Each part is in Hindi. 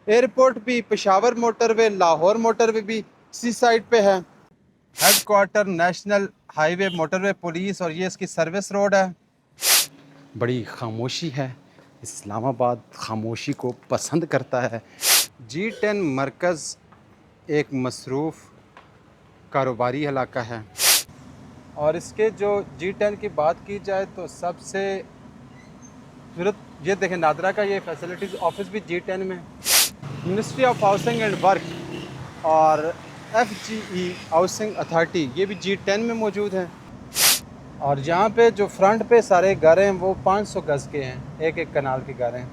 एयरपोर्ट भी पेशावर मोटरवे, लाहौर मोटरवे भी इसी साइड पे है। Headquarter national highway motorway police और ये इसकी सर्विस रोड है। बड़ी खामोशी है, इस्लामाबाद खामोशी को पसंद करता है। G10 मरकज़ एक मसरूफ़ कारोबारी इलाका है और इसके जो G10 की बात की जाए तो सबसे सूरत ये देखें, नादरा का ये फैसिलिटीज़ ऑफिस भी G10 में। Ministry of housing and work और FGE हाउसिंग अथॉरिटी ये भी G10 में मौजूद है। और यहाँ पे जो फ्रंट पे सारे घर हैं वो 500 गज़ के हैं, एक एक कनाल के घर हैं।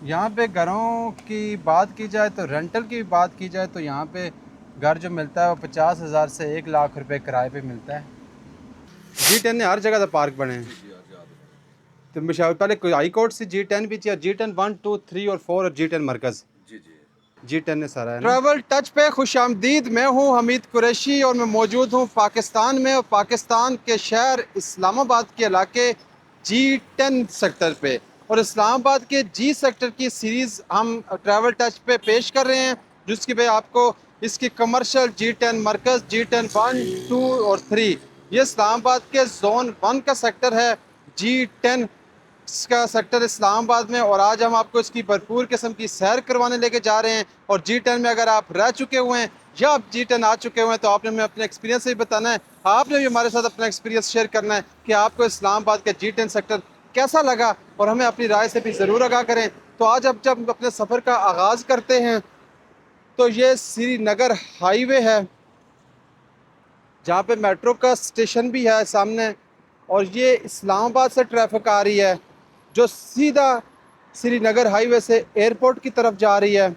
यहाँ पे घरों की बात की जाए तो रेंटल की बात की जाए तो यहाँ पे घर जो मिलता है वो 50,000 से 1 लाख रुपए किराए पे मिलता है। G10 ने हर जगह का पार्क बने हैं। तो मिशाल पहले कोई हाई कोर्ट से G10 भी चाहिए, G10 1 2 3 और 4 और G10 मरकज़ G10 ने सारा है ना। ट्रैवल टच पे खुश आमदीद। मैं हूँ हमीद कुरैशी और मैं मौजूद हूँ पाकिस्तान में और पाकिस्तान के शहर इस्लामाबाद के इलाके G10 सेक्टर पे। और इस्लामाबाद के G सेक्टर की सीरीज़ हम ट्रैवल टच पे पेश कर रहे हैं, जिसकी पे आपको इसकी कमर्शियल G10 मरकज़ G10 1 2 और 3 ये इस्लामाबाद के जोन 1 का सेक्टर है, G10 का सेक्टर इस्लामाबाद में। और आज हम आपको इसकी भरपूर किस्म की सैर करवाने लेके जा रहे हैं। और G10 में अगर आप रह चुके हुए हैं या आप G10 आ चुके हुए हैं तो आपने हमें अपने एक्सपीरियंस से भी बताना है। आपने भी हमारे साथ अपना एक्सपीरियंस शेयर करना है कि आपको इस्लामाबाद का G10 सेक्टर कैसा लगा और हमें अपनी राय से भी ज़रूर आगाह करें। तो आज अब जब अपने सफ़र का आगाज़ करते हैं तो ये श्रीनगर हाईवे है, जहाँ पे मेट्रो का स्टेशन भी है सामने। और ये इस्लामाबाद से ट्रैफिक आ रही है जो सीधा श्रीनगर हाईवे से एयरपोर्ट की तरफ जा रही है।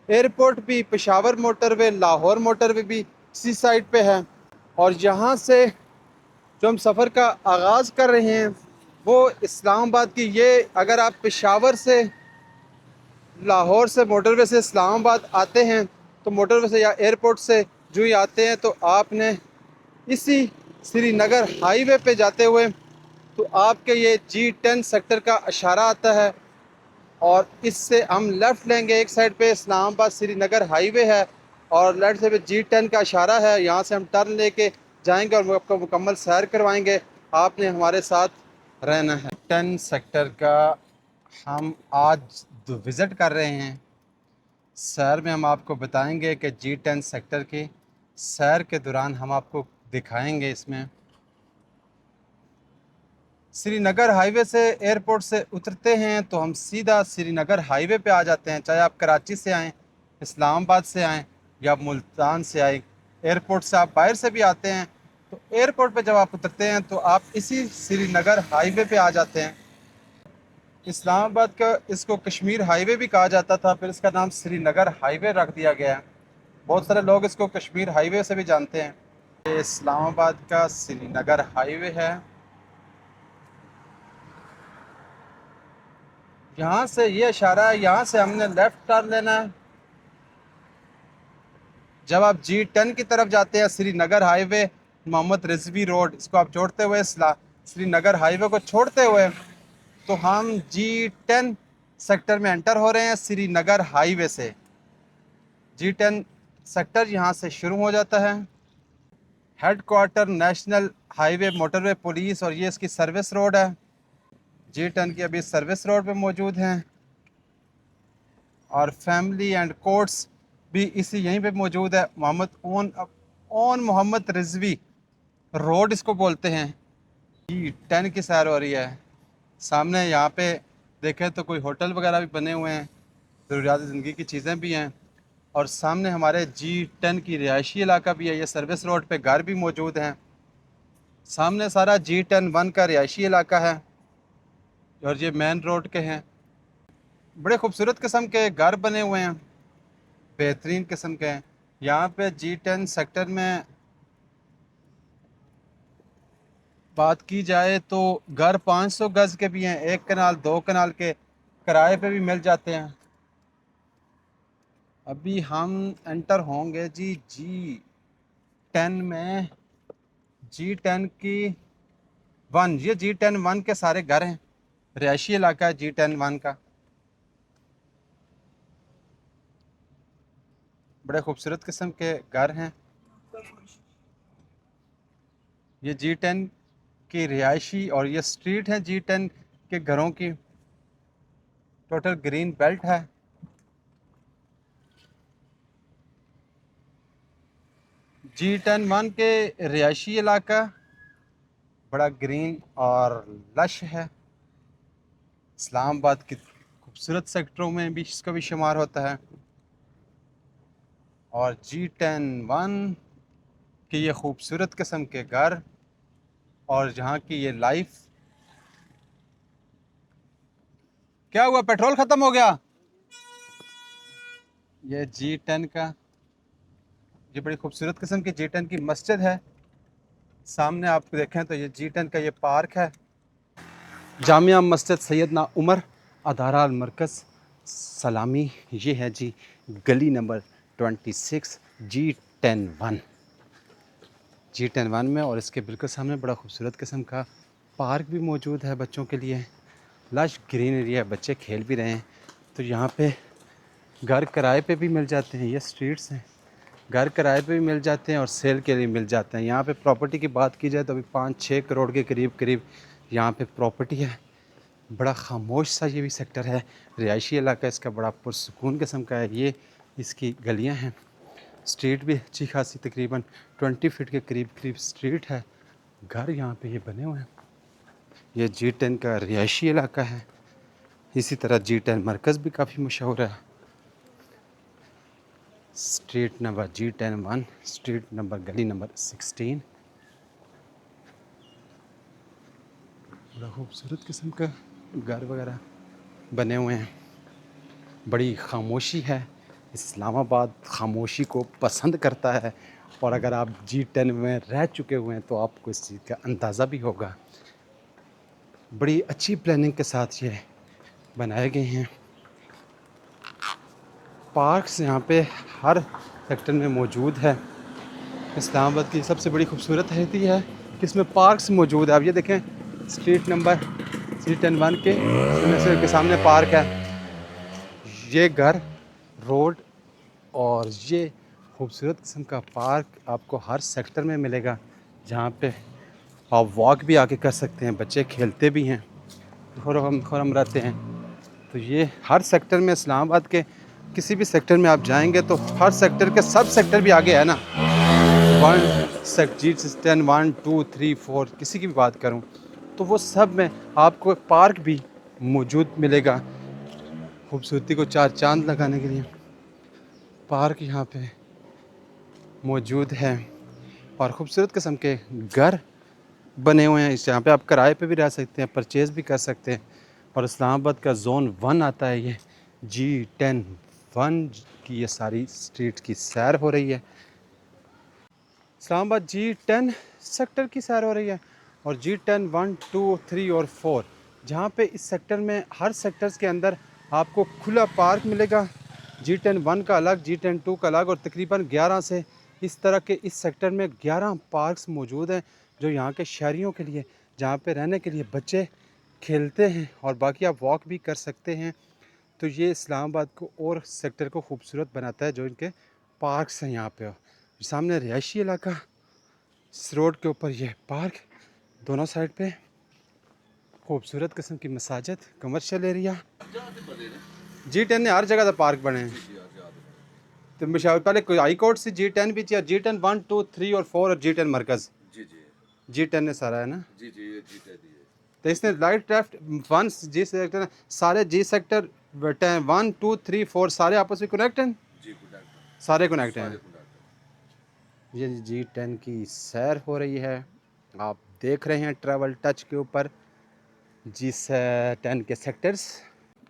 एयरपोर्ट भी पेशावर मोटरवे, लाहौर मोटरवे भी इसी साइड पे है। और यहाँ से जो हम सफ़र का आगाज़ कर रहे हैं वो इस्लामाबाद की ये, अगर आप पेशावर से लाहौर से मोटरवे से इस्लामाबाद आते हैं तो मोटरवे से या एयरपोर्ट से जो ही आते हैं तो आपने इसी श्रीनगर हाईवे पे जाते हुए तो आपके ये G10 सेक्टर का इशारा आता है और इससे हम लेफ़्ट लेंगे। एक साइड पे इस्लामाबाद श्रीनगर हाईवे है और लेफ्ट साइड पे G10 का इशारा है, यहाँ से हम टर्न लेके जाएंगे और आपको मुकम्मल सैर करवाएंगे। आपने हमारे साथ रहना है। 10 सेक्टर का हम आज विज़िट कर रहे हैं। सैर में हम आपको बताएंगे कि G10 सेक्टर की सैर के दौरान हम आपको दिखाएंगे इसमें श्रीनगर हाईवे से एयरपोर्ट से उतरते हैं तो हम सीधा श्रीनगर हाईवे पे आ जाते हैं। चाहे आप कराची से आएँ, इस्लामाबाद से आएँ या मुल्तान से आएँ, एयरपोर्ट से आप बाहर से भी आते हैं तो एयरपोर्ट पे जब आप उतरते हैं तो आप इसी श्रीनगर हाईवे पे आ जाते हैं। इस्लामाबाद का इसको कश्मीर हाईवे भी कहा जाता था, फिर इसका नाम श्रीनगर हाईवे रख दिया गया है। बहुत सारे लोग इसको कश्मीर हाईवे से भी जानते हैं। ये इस्लामाबाद का श्रीनगर हाईवे है। यहाँ से ये इशारा है, यहाँ से हमने लेफ़्ट टर्न लेना है। जब आप G10 की तरफ जाते हैं श्रीनगर हाईवे मोहम्मद रिजवी रोड इसको आप छोड़ते हुए श्रीनगर हाईवे को छोड़ते हुए तो हम G10 सेक्टर में एंटर हो रहे हैं श्रीनगर हाईवे से। G10 सेक्टर यहाँ से शुरू हो जाता है। Headquarter national highway motorway police और ये इसकी सर्विस रोड है। G10 की अभी सर्विस रोड पे मौजूद हैं और फैमिली एंड कोर्ट्स भी इसी यहीं पे मौजूद है। मोहम्मद रिजवी रोड इसको बोलते हैं। G10 की सैर हो रही है। सामने यहाँ पे देखें तो कोई होटल वगैरह भी बने हुए हैं, ज़रूरियात ज़िंदगी की चीज़ें भी हैं। और सामने हमारे G10 की रिहायशी इलाका भी है। ये सर्विस रोड पे घर भी मौजूद हैं। सामने सारा G10 1 का रिहायशी इलाका है और ये मेन रोड के हैं। बड़े खूबसूरत किस्म के घर बने हुए हैं, बेहतरीन किस्म के हैं। यहाँ पे G10 सेक्टर में बात की जाए तो घर 500 गज़ के भी हैं, 1 कनाल 2 कनाल के किराए पे भी मिल जाते हैं। अभी हम एंटर होंगे जी G10 में। G10 की 1, ये G10 1 के सारे घर हैं, रिहायशी इलाका है G10 1 का। बड़े खूबसूरत किस्म के घर हैं। ये G10 की रिहायशी और ये स्ट्रीट है G10 के घरों की। टोटल ग्रीन बेल्ट है। G10-1 के रिहायशी इलाका बड़ा ग्रीन और लश है। इस्लामाबाद के खूबसूरत सेक्टरों में भी इसका भी शुमार होता है। और G10-1 के ये खूबसूरत किस्म के घर और जहाँ की ये लाइफ। क्या हुआ, पेट्रोल ख़त्म हो गया? ये G10 का, ये बड़ी खूबसूरत किस्म की G10 की मस्जिद है। सामने आप देखें तो ये G10 का ये पार्क है। जामिया मस्जिद सैयदना उमर अदारा अल मरकज़ सलामी। ये है जी गली नंबर 26 G10-1 G10-1 में। और इसके बिल्कुल सामने बड़ा खूबसूरत किस्म का पार्क भी मौजूद है बच्चों के लिए। लश ग्रीन एरिया है, बच्चे खेल भी रहे हैं। तो यहाँ पे घर किराए पे भी मिल जाते हैं। ये स्ट्रीट्स हैं, घर किराए पे भी मिल जाते हैं और सेल के लिए मिल जाते हैं। यहाँ पे प्रॉपर्टी की बात की जाए तो अभी 5-6 करोड़ के करीब करीब यहाँ पे प्रॉपर्टी है। बड़ा खामोश सा ये भी सेक्टर है, रिहायशी इलाका इसका बड़ा पुरसकून किस्म का है। ये इसकी गलियाँ हैं। स्ट्रीट भी अच्छी खासी तकरीबन 20 फीट के करीब करीब स्ट्रीट है। घर यहाँ पे ये बने हुए हैं। ये G10 का रिहायशी इलाका है। इसी तरह G10 मरकज़ भी काफ़ी मशहूर है। Street number G10-1 street number गली नंबर 16। बड़ा खूबसूरत किस्म का घर वगैरह बने हुए हैं। बड़ी खामोशी है। इस्लामाबाद खामोशी को पसंद करता है। और अगर आप G10 में रह चुके हुए हैं तो आपको इस चीज़ का अंदाज़ा भी होगा। बड़ी अच्छी प्लानिंग के साथ ये बनाए गए हैं। पार्क्स यहाँ पे हर सेक्टर में मौजूद है। इस्लामाबाद की सबसे बड़ी खूबसूरत है कि इसमें पार्क्स मौजूद है। आप ये देखें, स्ट्रीट नंबर G10-1 के सामने पार्क है। ये घर, रोड और ये खूबसूरत किस्म का पार्क आपको हर सेक्टर में मिलेगा, जहाँ पे आप वॉक भी आके कर सकते हैं। बच्चे खेलते भी हैं, खुरम रहते हैं। तो ये हर सेक्टर में, इस्लामाबाद के किसी भी सेक्टर में आप जाएंगे तो हर सेक्टर के सब सेक्टर भी आगे है ना। G10 1 2 3 4 किसी की भी बात करूं तो वो सब में आपको पार्क भी मौजूद मिलेगा। खूबसूरती को चार चांद लगाने के लिए पार्क यहाँ पे मौजूद है। और ख़ूबसूरत किस्म के घर बने हुए हैं। इस यहाँ पे आप किराए पे भी रह सकते हैं, परचेज़ भी कर सकते हैं। और इस्लामाबाद का ज़ोन 1 आता है। ये G10-1 की ये सारी स्ट्रीट की सैर हो रही है। इस्लामाबाद G10 सेक्टर की सैर हो रही है। और G10 1 2 3 और 4, जहाँ पे इस सेक्टर में हर सेक्टर्स के अंदर आपको खुला पार्क मिलेगा। G10-1 का अलग, G10-2 का अलग। और तकरीबन 11 से इस तरह के इस सेक्टर में 11 पार्क्स मौजूद हैं, जो यहाँ के शहरियों के लिए, जहाँ पे रहने के लिए बच्चे खेलते हैं और बाकी आप वॉक भी कर सकते हैं। तो ये इस्लामाबाद को और सेक्टर को खूबसूरत बनाता है, जो इनके पार्क्स हैं यहाँ पे। सामने रिहायशी इलाका, इस रोड के ऊपर ये पार्क, दोनों साइड पे खूबसूरत किस्म की मसाजिद, कमर्शियल एरिया। G10 ने हर जगह का पार्क बने हैं। तो मुशावर पहले कोई हाई कोर्ट से G10 भी चाहिए, G10 1 2 3 और 4 और G10 मरकज़। G10 ने सारा है ना। तो इसने लाइट ड्राफ्ट 1 G सेक्टर सारे G सेक्टर 1 2 3 4 सारे आपस में कनेक्ट हैं। सारे कनेक्ट हैं। ये G10 की सैर हो रही है, आप देख रहे हैं ट्रैवल टच के ऊपर G10 के sectors.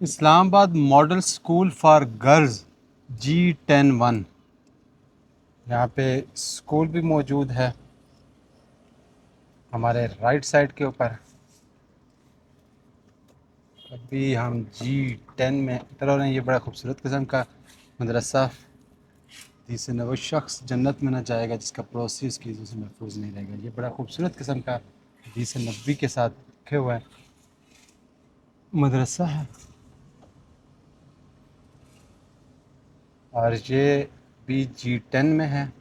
Islamabad model school for girls G10-1, यहाँ पे स्कूल भी मौजूद है हमारे राइट साइड के ऊपर। अभी हम G10 में एंटर हो रहे हैं। ये बड़ा खूबसूरत किस्म का मदरसा, जिससे न वो शख्स जन्नत में न जाएगा जिसका पड़ोसी उसकी इज़्ज़त से महफूज नहीं रहेगा। ये बड़ा खूबसूरत किस्म का हदीस नबवी के साथ रखे हुआ है मदरसा है। और ये अभी G10 में है।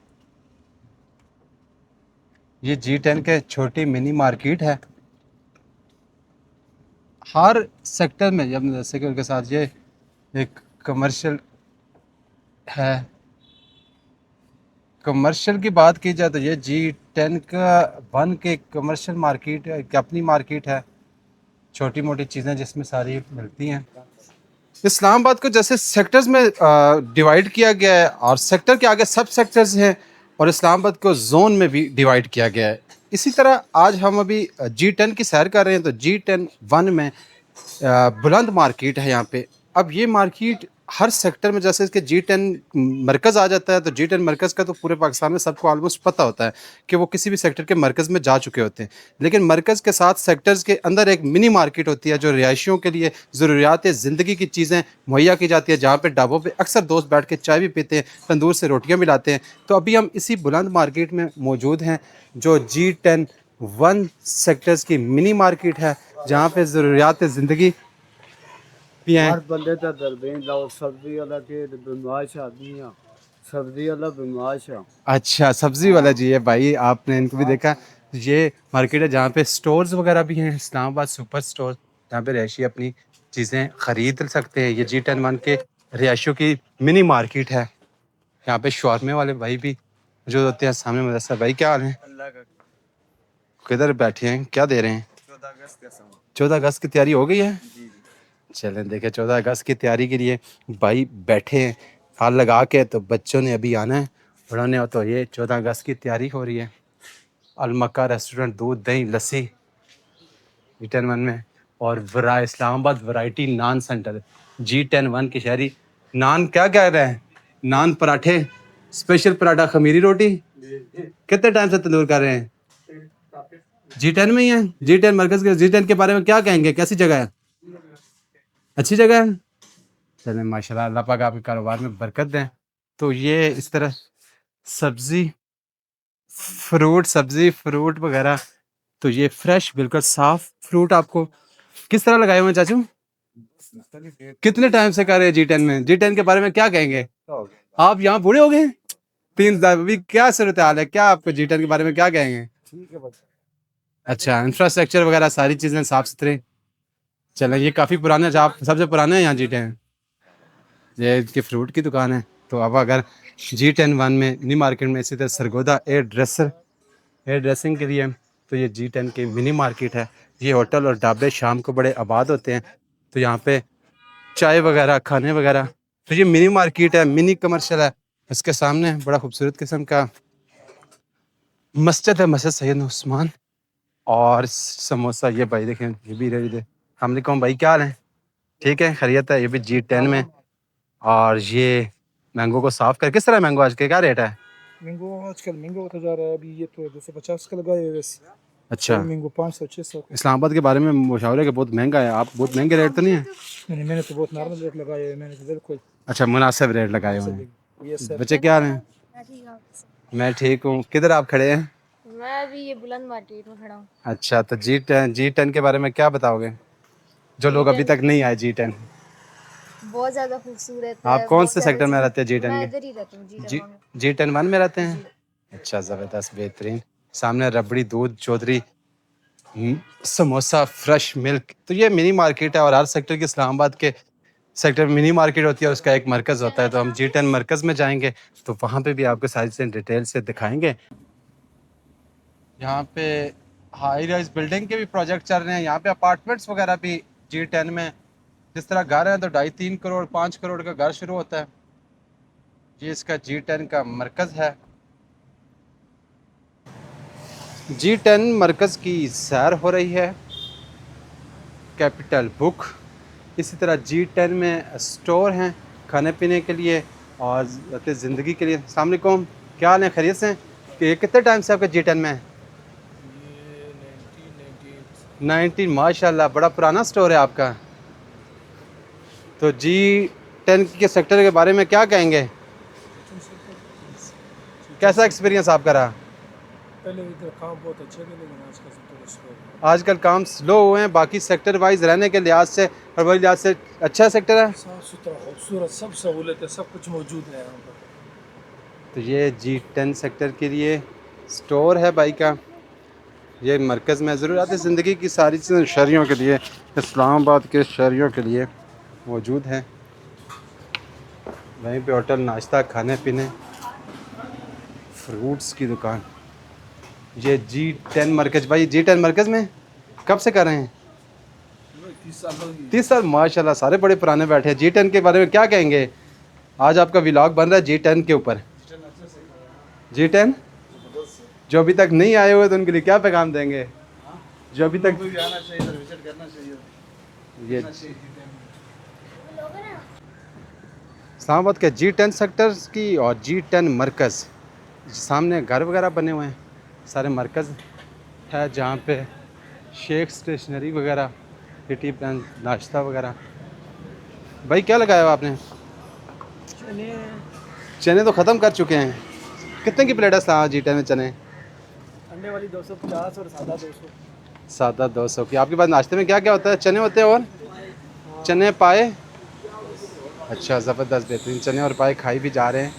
ये G10 के छोटी मिनी मार्केट है। हर सेक्टर में जब जैसे कि उनके साथ ये एक कमर्शियल है। कमर्शियल की बात की जाए तो ये G10 का वन के कमर्शियल मार्केट है, एक अपनी मार्केट है। छोटी मोटी चीज़ें जिसमें सारी मिलती हैं। इस्लामाबाद को जैसे सेक्टर्स में डिवाइड किया गया है और सेक्टर के आगे सब सेक्टर्स हैं और इस्लामाबाद को जोन में भी डिवाइड किया गया है। इसी तरह आज हम अभी G10 की सैर कर रहे हैं तो G10 वन में बुलंद मार्केट है यहाँ पे। अब ये मार्केट हर सेक्टर में जैसे इसके G10 मरकज़ आ जाता है तो G10 मरकज़ का तो पूरे पाकिस्तान में सबको ऑलमोस्ट पता होता है कि वो किसी भी सेक्टर के मरकज़ में जा चुके होते हैं। लेकिन मरकज़ के साथ सेक्टर्स के अंदर एक मिनी मार्केट होती है जो रिहायशियों के लिए ज़रूरियात ज़िंदगी की चीज़ें मुहैया की जाती है, जहाँ पे ढाबों पे अक्सर दोस्त बैठ के चाय भी पीते हैं, तंदूर से रोटियाँ भी लाते हैं। तो अभी हम इसी बुलंद मार्केट में मौजूद हैं जो G10 वन सेक्टर्स की मिनी मार्केट है, जहाँ पे ज़रूरियात ज़िंदगी भी हैं। हर बंदे दा दरबेन लाओ सब्जी वाला के बदमाश आदमी है, सब्जी वाला बदमाश है। अच्छा, सब्ज़ी वाला जी है भाई, आपने इनको भी देखा। ये मार्केट है जहाँ पे स्टोर्स वगैरह भी हैं, इस्लामाबाद सुपर स्टोर, जहाँ पे रहायशी अपनी चीज़ें ख़रीद सकते हैं। ये G10 वन के रहायशियों की मिनी मार्केट है। यहाँ पे शॉर्मे वाले भाई भी जो होते हैं सामने। मदरसा भाई क्या हाल है? किधर बैठे हैं, क्या दे रहे हैं? 14 अगस्त की तैयारी हो गई है। चलें देखें, 14 अगस्त की तैयारी के लिए भाई बैठे हैं हाल लगा के। तो बच्चों ने अभी आना है पढ़ाने, हो तो ये 14 अगस्त की तैयारी हो रही है। अलमक्का रेस्टोरेंट, दूध दही लस्सी G10 वन में। और इस्लामाबाद वैरायटी नान सेंटर, G10 वन की शहरी। नान क्या कह रहे हैं? नान पराठे, स्पेशल पराठा खमीरी रोटी। कितने टाइम से तंदूर कर रहे हैं? G10 में ही है। G10 मरकज़ के G10 के बारे में क्या कहेंगे, कैसी जगह है? अच्छी जगह है। चलें माशाल्लाह, अल्लाह पाक आपके कारोबार में बरकत दें। तो ये इस तरह सब्जी फ्रूट वगैरह, तो ये फ्रेश बिल्कुल साफ फ्रूट आपको किस तरह लगाए हुए हैं चाचू? कितने टाइम से कर रहे हैं G10 में? G10 के बारे में क्या कहेंगे? आप यहाँ बूढ़े हो गए हैं? 3 साल, अभी क्या सूरत हाल है, क्या आपको G10 के बारे में क्या कहेंगे? अच्छा, इंफ्रास्ट्रक्चर वगैरह सारी चीज़ें साफ सुथरे। चलें, ये काफ़ी पुराना, आप सबसे पुराना है यहाँ G10। ये इसकी फ्रूट की दुकान है। तो अब अगर G10 वन में मिनी मार्केट में इसी तरह सरगोदा एयर ड्रेसिंग के लिए, तो ये G10 की मिनी मार्केट है। ये होटल और ढाबे शाम को बड़े आबाद होते हैं, तो यहाँ पे चाय वगैरह खाने वगैरह। तो ये मिनी मार्केट है, मिनी कमर्शियल है। इसके सामने बड़ा खूबसूरत किस्म का मस्जिद है, मस्जिद सैयद उस्मान। और समोसा, ये भाई देखें, ये भी रेडी दे। हमने कहा भाई क्या हाल है? ठीक है, खैरियत है। ये भी G10 में। और ये मैंगो को साफ कर, किस तरह मैंगो आज के क्या रेट है? मैंगो आजकल महंगा होता जा रहा है। अभी ये तो 250 का लगाए हुए वैसे। अच्छा, मैंगो 500-600 का। इस्लामाबाद के बारे में मुशावरे के बहुत महंगा है। आप बहुत महंगे रेट तो नहीं है? नहीं, मैंने तो बहुत नॉर्मल रेट लगाए हुए हैं। मैंने तो बिल्कुल अच्छा, मुनासिब रेट लगाए हुए हैं। ये सर बच्चे क्या हाल हैं? मैं ठीक हूँ। किधर आप खड़े हैं? मैं अभी ये बुलंद मार्केट में खड़ा हूँ। अच्छा, तो G10 के बारे में क्या बताओगे जो लोग अभी G10 तक नहीं आए G10? बहुत ज्यादा खूबसूरत है। आप कौन बहुत से ज्यादा सेक्टर में रहते हैं मैं G10 इधर ही रहता हूँ के? G10 G10 वन में रहते हैं। अच्छा, ज़बरदस्त, बेहतरीन। सामने रबड़ी दूध चौधरी, समोसा, फ्रेश मिल्क। तो ये मिनी मार्केट है और हर सेक्टर के इस्लामाबाद के सेक्टर में मिनी मार्केट होती है और उसका एक मरकज़ होता है। तो हम G10 मरकज़ में जाएंगे तो वहाँ पे भी आपको सारी चीज़ें डिटेल से दिखाएंगे। यहाँ पे हाई राइज बिल्डिंग के भी प्रोजेक्ट चल रहे हैं। यहाँ पे अपार्टमेंट्स वगैरह भी G10 में, जिस तरह घर है तो 2.5-3 करोड़ 5 करोड़ का घर शुरू होता है। ये इसका G10 का मरकज़ है। G10 मरकज़ की सैर हो रही है। कैपिटल बुक, इसी तरह G10 में स्टोर हैं खाने पीने के लिए और ज़िंदगी के लिए। अस्सलाम वालेकुम, क्या हाल है, खैरियत से? कि कितने टाइम से आपका G10 में है? 19, माशाल्लाह, बड़ा पुराना स्टोर है आपका। तो G10 के सेक्टर के बारे में क्या कहेंगे? कैसा एक्सपीरियंस आपका रहा? पहले इधर काम बहुत अच्छे थे, लेकिन आजकल सब थोड़ा स्लो है। आजकल काम स्लो हुए हैं, बाकी सेक्टर वाइज रहने के लिहाज से और वही लिहाज से अच्छा सेक्टर है। साफ सुथरा खूबसूरत सब सहूलत है, सब कुछ मौजूद है यहाँ पर। तो ये G10 सेक्टर के लिए स्टोर है भाई का। ये मरकज़ में ज़रूरत ज़िंदगी की सारी चीज़ें शहरियों के लिए, इस्लामाबाद के शहरियों के लिए मौजूद है। वहीं पे होटल, नाश्ता, खाने पीने, फ्रूट्स की दुकान। ये G10 मरकज़ भाई, G10 मरकज़ में कब से कर रहे हैं? 30 साल, माशाल्लाह, सारे बड़े पुराने बैठे हैं। G10 के बारे में क्या कहेंगे? आज आपका व्लॉग बन रहा है G10 के ऊपर। G10 जो अभी तक नहीं आए हुए तो उनके लिए क्या पैगाम देंगे? जो अभी तक ये इस्लामाबाद के G10 सेक्टर्स की और G10 मरकज़, सामने घर वगैरह बने हुए हैं, सारे मरकज़ है जहाँ पे शेख स्टेशनरी वगैरह, सिटी प्लान, नाश्ता वगैरह। भाई क्या लगाया हुआ आपने? चने तो ख़त्म कर चुके हैं। कितने की प्लेट है G10 में चने? अंडे वाली 250 और सादा 200। सादा 200 की। आपके पास नाश्ते में क्या क्या होता है? चने होते हैं और चने पाए। अच्छा, ज़बरदस्त, बेहतरीन चने और पाए खाई भी जा रहे हैं।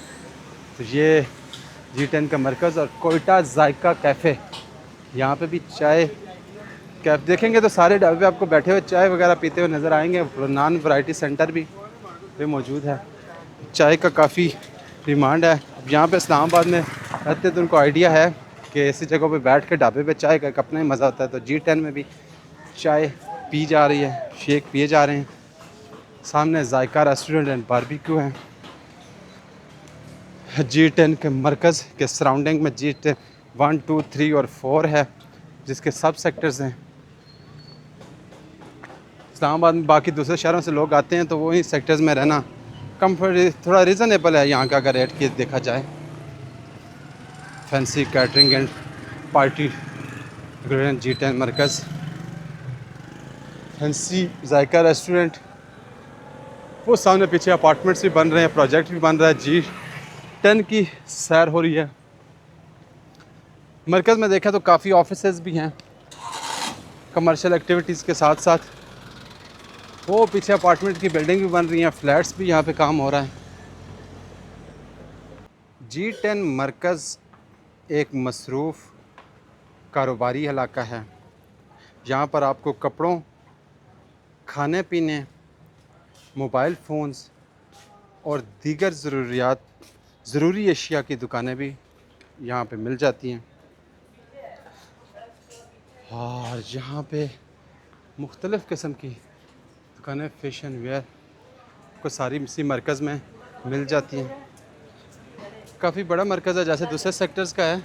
तो ये G10 का मरकज़ और कोयटा जायका कैफ़े, यहाँ पे भी चाय कैफ देखेंगे तो सारे ढाबे पे आपको बैठे हुए चाय वगैरह पीते हुए नज़र आएंगे। नान वैरायटी सेंटर भी पे मौजूद है। चाय का काफ़ी डिमांड है। अब यहाँ पे इस्लामाबाद में रहते तो उनको आइडिया है कि ऐसी जगहों पे बैठ के ढाबे पे चाय का एक अपना ही मज़ा होता है। तो G10 में भी चाय पी जा रही है, शेक पिए जा रहे हैं। सामने जायका रेस्टोरेंट एंड बारबेक्यू है। G10 के मरकज़ के सराउंडिंग में G10 1, 2, 3 और 4 है, जिसके सब सेक्टर्स हैं। इस्लामाबाद में बाकी दूसरे शहरों से लोग आते हैं तो वही सेक्टर्स में रहना कम्फर्ट, थोड़ा रीज़नेबल है यहाँ का अगर रेट की देखा जाए। Fancy catering and party G10 Markaz, fancy JICA restaurant, वो सामने पीछे अपार्टमेंट्स भी बन रहे हैं, प्रोजेक्ट भी बन रहा है। G10 की सैर हो रही है। मरकज़ में देखा तो काफ़ी ऑफिसेज भी हैं कमर्शियल एक्टिविटीज़ के साथ साथ। वो पीछे अपार्टमेंट की बिल्डिंग भी बन रही हैं, फ्लैट्स भी यहाँ पे काम हो रहा है। G10 मरकज़ एक मसरूफ़ कारोबारी इलाका है। यहाँ पर आपको कपड़ों, खाने पीने, मोबाइल फ़ोन्स और दीगर ज़रूरी अशिया की दुकानें भी यहाँ पे मिल जाती हैं। और यहाँ पे मुख्तलिफ़ किस्म की दुकानें, फ़ैशन वेयर को सारी इसी मरकज़ में मिल जाती हैं। काफ़ी बड़ा मरकज़ है, जैसे दूसरे सेक्टर्स का है।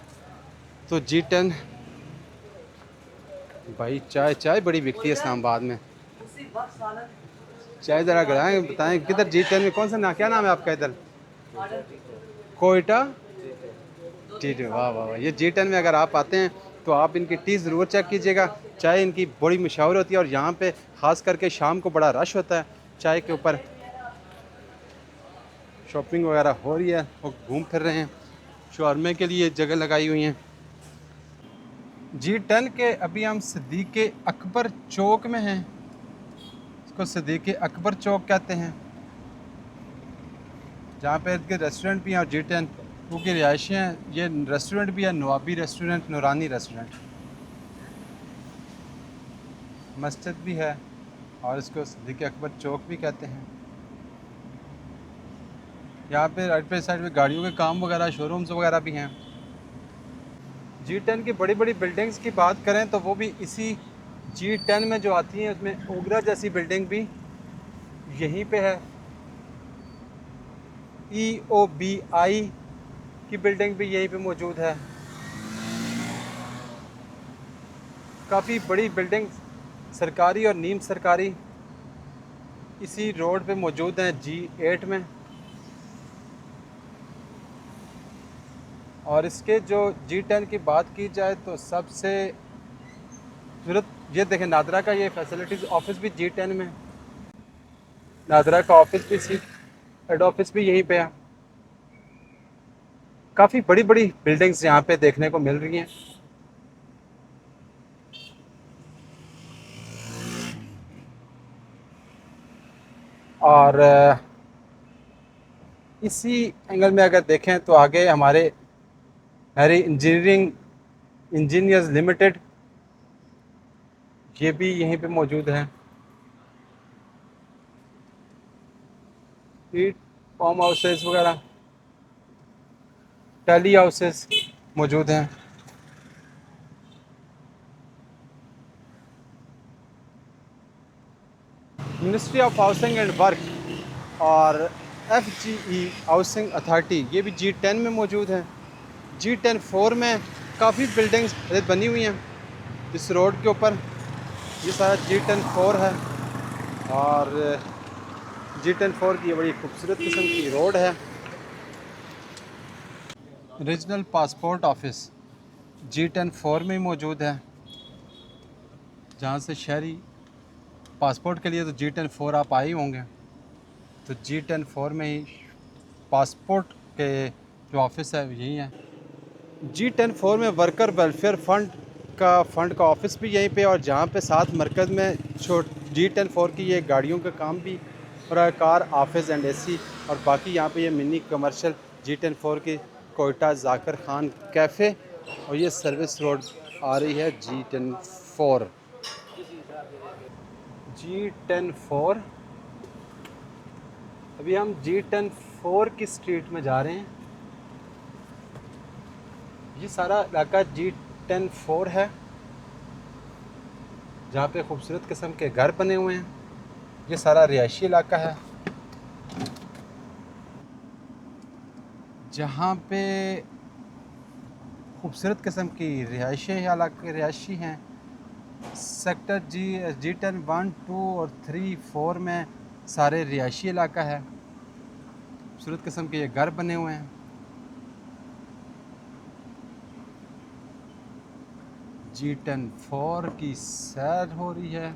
तो G10 भाई चाय बड़ी बिकती है इस्लामाबाद में। चाय ज़रा गिराएँ, बताएं किधर G10 में कौन सा क्या नाम है आपका इधर? कोयटा टी। वाह वाह वाह। ये G10 में अगर आप आते हैं तो आप इनकी टी ज़रूर चेक कीजिएगा। चाय इनकी बड़ी मशहूर होती है और यहाँ पे ख़ास करके शाम को बड़ा रश होता है चाय के ऊपर। शॉपिंग वगैरह हो रही है, वो घूम फिर रहे हैं। शॉर्मे के लिए जगह लगाई हुई हैं। G10 के अभी हम सिद्दीक़ अकबर चौक में हैं। इसको सिद्दीक़ अकबर चौक कहते हैं, जहाँ पे इनके रेस्टोरेंट भी हैं और G10 की रिहायशें हैं। ये रेस्टोरेंट भी है, नवाबी रेस्टोरेंट, नूरानी रेस्टोरेंट। मस्जिद भी है और इसको सिद्दीक़ अकबर चौक भी कहते हैं। यहाँ पे राइट पे साइड में गाड़ियों के काम वगैरह, शोरूम्स वगैरह भी हैं। G10 की बड़ी बड़ी बिल्डिंग्स की बात करें तो वो भी इसी G10 में जो आती हैं, उसमें ओगरा जैसी बिल्डिंग भी यहीं पे है। EOBI की बिल्डिंग भी यहीं पे मौजूद है। काफ़ी बड़ी बिल्डिंग सरकारी और नीम सरकारी इसी रोड पे मौजूद हैं G8 में। और इसके जो G10 की बात की जाए तो सबसे जरूरत, ये देखें नादरा का ये फैसिलिटीज़ ऑफिस भी G10 में। नादरा का ऑफिस भी, सी हेड ऑफिस भी यहीं पे है। काफ़ी बड़ी बड़ी बिल्डिंग्स यहाँ पे देखने को मिल रही हैं। और इसी एंगल में अगर देखें तो आगे हमारे हैरी इंजीनियर्स लिमिटेड, ये भी यहीं पे मौजूद है। ईट फार्म हाउसेस वगैरह, टेली हाउसेस मौजूद हैं। Ministry of housing and work और FGE हाउसिंग अथॉरिटी, ये भी G10 में मौजूद है। G10-4 में काफ़ी बिल्डिंग्स बनी हुई हैं इस रोड के ऊपर। ये सारा G10-4 है और G10-4 की ये बड़ी खूबसूरत किस्म की रोड है। रीजनल पासपोर्ट ऑफिस G10-4 में ही मौजूद है, जहाँ से शहरी पासपोर्ट के लिए तो G10-4 आप आए ही होंगे। तो G10-4 में ही पासपोर्ट के जो ऑफिस है यही है। G10-4 में वर्कर वेलफेयर फंड का ऑफिस भी यहीं पे, और जहाँ पे साथ मरकज़ में G10-4 की ये गाड़ियों का काम भी और कार ऑफिस एंड AC, और बाकी यहाँ पे ये मिनी कमर्शियल G10-4 की कोयटा जाकिर खान कैफ़े, और ये सर्विस रोड आ रही है G10-4। G10-4, अभी हम G10-4 की स्ट्रीट में जा रहे हैं। ये सारा इलाका G10-4 है, जहाँ पे खूबसूरत किस्म के घर बने हुए हैं। ये सारा रिहायशी इलाका है, जहाँ पे खूबसूरत किस्म की रिहायशी हैं। सेक्टर G10 1, 2 और 3, 4 में सारे रिहायशी इलाका है। खूबसूरत किस्म के ये घर बने हुए हैं। G10-4 की सैर हो रही है।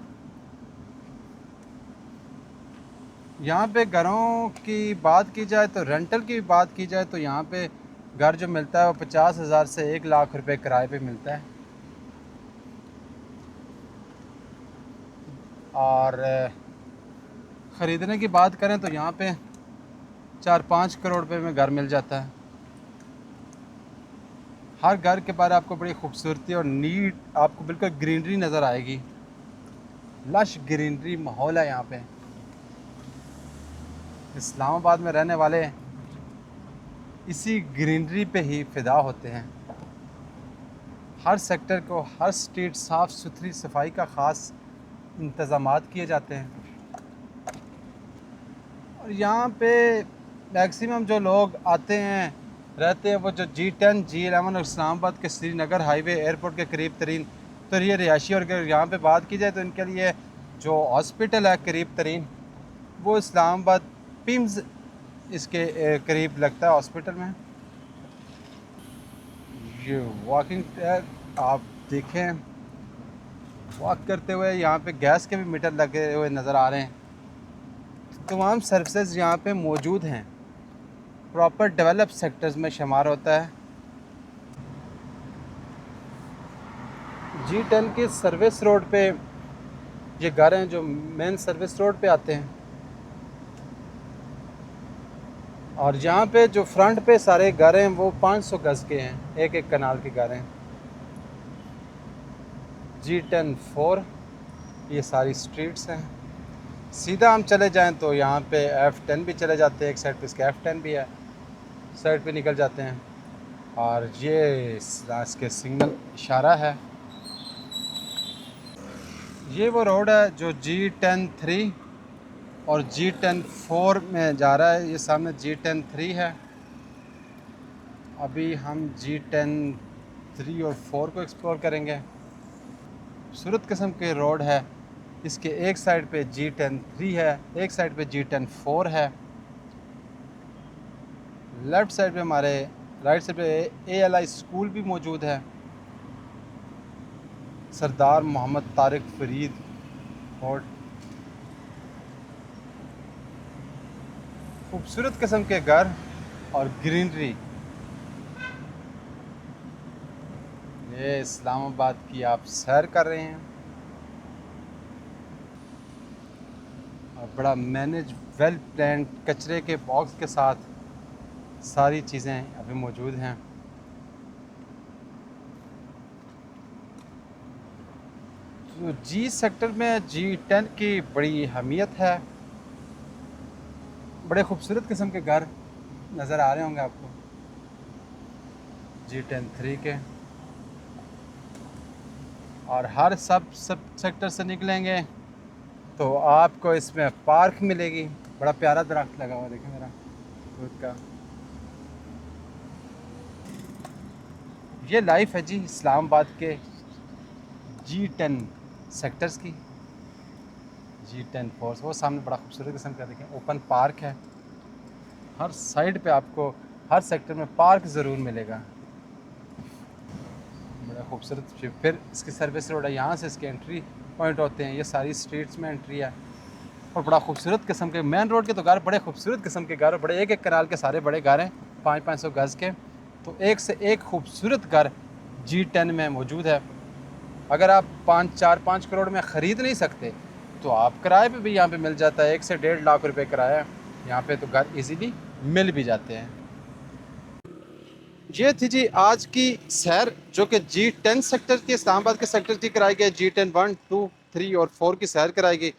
यहाँ पे घरों की बात की जाए तो, रेंटल की बात की जाए तो यहाँ पे घर जो मिलता है वो 50,000 से 1,00,000 रुपए किराए पे मिलता है। और ख़रीदने की बात करें तो यहाँ पे 4-5 करोड़ रुपए में घर मिल जाता है। हर घर के बाहर आपको बड़ी खूबसूरती और नीट, आपको बिल्कुल ग्रीनरी नज़र आएगी। लश ग्रीनरी माहौल है यहाँ पे। इस्लामाबाद में रहने वाले इसी ग्रीनरी पे ही फ़िदा होते हैं। हर सेक्टर को, हर स्ट्रीट साफ़ सुथरी सफाई का ख़ास इंतज़ामात किए जाते हैं। और यहाँ पे मैक्सिमम जो लोग आते हैं रहते हैं, वो जो G10, G11 और इस्लामाबाद के श्रीनगर हाईवे एयरपोर्ट के करीब तरीन, तो ये रिहायशी। और अगर यहाँ पे बात की जाए तो इनके लिए जो हॉस्पिटल है करीब तरीन, वो इस्लामाबाद पिम्स इसके करीब लगता है हॉस्पिटल में। ये वॉकिंग ट्रैक आप देखें, वॉक करते हुए यहाँ पे गैस के भी मीटर लगे हुए नज़र आ रहे हैं। तमाम सर्विसेज यहाँ पे मौजूद हैं, प्रॉपर डेवलप सेक्टर्स में शुमार होता है। G10 की सर्विस रोड पे ये घर हैं जो मेन सर्विस रोड पे आते हैं। और यहाँ पे जो फ्रंट पे सारे घर हैं वो 500 गज़ के हैं, एक एक कनाल के घर हैं। G10-4 ये सारी स्ट्रीट्स हैं। सीधा हम चले जाएं तो यहाँ पे F10 भी चले जाते हैं, एक साइड पे इसके F10 भी है, साइड पे निकल जाते हैं। और ये इसके सिग्नल इशारा है। ये वो रोड है जो G10-3 और G10-4 में जा रहा है। ये सामने G10-3 है। अभी हम G10-3 और 4 को एक्सप्लोर करेंगे। खूबसूरत किस्म के रोड है। इसके एक साइड पे G10-3 है, एक साइड पे G10-4 है। लेफ़्ट साइड पे हमारे, राइट साइड पे ALI स्कूल भी मौजूद है, सरदार मोहम्मद तारिक फरीद रोड। खूबसूरत किस्म के घर और ग्रीनरी, ये इस्लामाबाद की आप सैर कर रहे हैं। और बड़ा मैनेज वेल प्लान कचरे के बॉक्स के साथ सारी चीज़ें अभी मौजूद हैं। तो जी सेक्टर में G10 की बड़ी अहमियत है। बड़े खूबसूरत किस्म के घर नज़र आ रहे होंगे आपको G10-3 के, और हर सब सेक्टर से निकलेंगे तो आपको इसमें पार्क मिलेगी। बड़ा प्यारा दरख्त लगा हुआ देखें मेरा दूध का। ये लाइफ है जी इस्लामाबाद के G10 सेक्टर्स की। G10 फोर्स वो सामने बड़ा खूबसूरत किस्म का देखें ओपन पार्क है। हर साइड पे आपको हर सेक्टर में पार्क ज़रूर मिलेगा। बड़ा खूबसूरत। फिर इसकी सर्विस रोड है, यहाँ से इसके एंट्री पॉइंट होते हैं। ये सारी स्ट्रीट्स में एंट्री है और बड़ा खूबसूरत किस्म के मेन रोड के तो घर, बड़े खूबसूरत किस्म के घर, बड़े एक एक कनाल के सारे बड़े घर हैं 500-500 गज़ के। तो एक से एक खूबसूरत घर G10 में मौजूद है। अगर आप 4-5 करोड़ में ख़रीद नहीं सकते तो आप किराए पे भी यहाँ पे मिल जाता है। 1 से 1.5 लाख रुपए किराया है यहाँ पे, तो घर इजीली मिल भी जाते हैं। ये थी जी आज की सैर जो कि G10 सेक्टर की, इस्लामाबाद के सेक्टर की कराई गई। G10 1, 2, 3 और 4 की सैर कराई गई।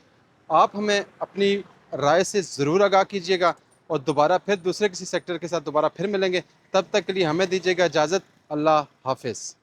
आप हमें अपनी राय से ज़रूर आगाह कीजिएगा और दोबारा फिर दूसरे किसी सेक्टर के साथ दोबारा फिर मिलेंगे। तब तक के लिए हमें दीजिएगा इजाज़त। अल्लाह हाफिज़।